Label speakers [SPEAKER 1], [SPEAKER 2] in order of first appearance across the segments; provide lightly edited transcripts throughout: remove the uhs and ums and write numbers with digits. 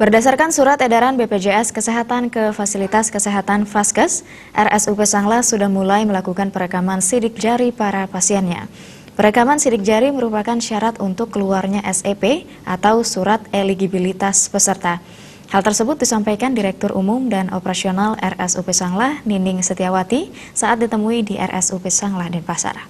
[SPEAKER 1] Berdasarkan surat edaran BPJS Kesehatan ke Fasilitas Kesehatan Vaskes, RSUP Sanglah sudah mulai melakukan perekaman sidik jari para pasiennya. Perekaman sidik jari merupakan syarat untuk keluarnya SEP atau Surat Eligibilitas Peserta. Hal tersebut disampaikan Direktur Umum dan Operasional RSUP Sanglah, Nining Setiawati, saat ditemui di RSUP Sanglah, Denpasar.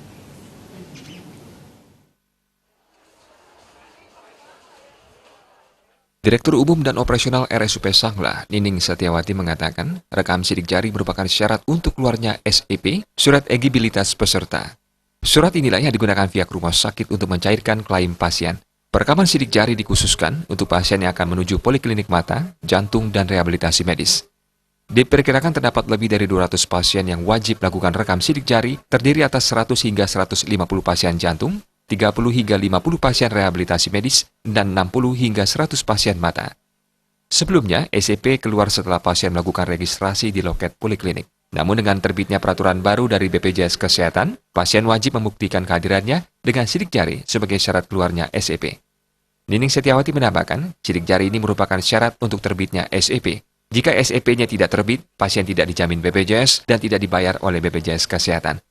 [SPEAKER 2] Direktur Umum dan Operasional RSUP Sanglah, Nining Setiawati mengatakan, rekam sidik jari merupakan syarat untuk keluarnya SEP, Surat Eligibilitas Peserta. Surat inilah yang digunakan pihak rumah sakit untuk mencairkan klaim pasien. Perekaman sidik jari dikhususkan untuk pasien yang akan menuju poliklinik mata, jantung, dan rehabilitasi medis. Diperkirakan terdapat lebih dari 200 pasien yang wajib melakukan rekam sidik jari, terdiri atas 100 hingga 150 pasien jantung, 30 hingga 50 pasien rehabilitasi medis, dan 60 hingga 100 pasien mata. Sebelumnya, SEP keluar setelah pasien melakukan registrasi di loket poliklinik. Namun dengan terbitnya peraturan baru dari BPJS Kesehatan, pasien wajib membuktikan kehadirannya dengan sidik jari sebagai syarat keluarnya SEP. Nining Setiawati menambahkan, sidik jari ini merupakan syarat untuk terbitnya SEP. Jika SEP-nya tidak terbit, pasien tidak dijamin BPJS dan tidak dibayar oleh BPJS Kesehatan.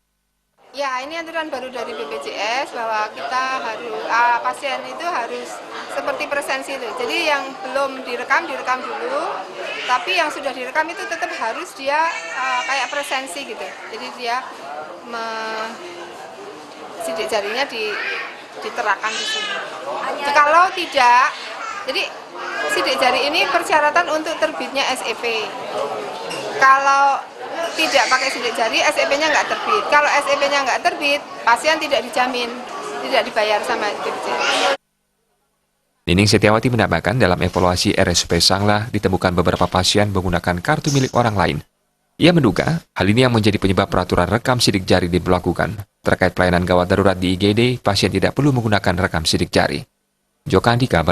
[SPEAKER 3] Ya, ini aturan baru dari BPJS bahwa kita harus pasien itu harus seperti presensi itu. Jadi yang belum direkam dulu, tapi yang sudah direkam itu tetap harus dia kayak presensi gitu. Jadi dia sidik jarinya diterakan di sini. Kalau tidak, jadi sidik jari ini persyaratan untuk terbitnya SEP. Kalau tidak pakai sidik jari, SEP-nya nggak terbit. Kalau SEP-nya nggak terbit, pasien tidak dijamin, tidak dibayar sama BPJS.
[SPEAKER 2] Nining Setiawati menambahkan dalam evaluasi RSUP Sanglah ditemukan beberapa pasien menggunakan kartu milik orang lain. Ia menduga hal ini yang menjadi penyebab peraturan rekam sidik jari diberlakukan. Terkait pelayanan gawat darurat di IGD, pasien tidak perlu menggunakan rekam sidik jari. Jokandika,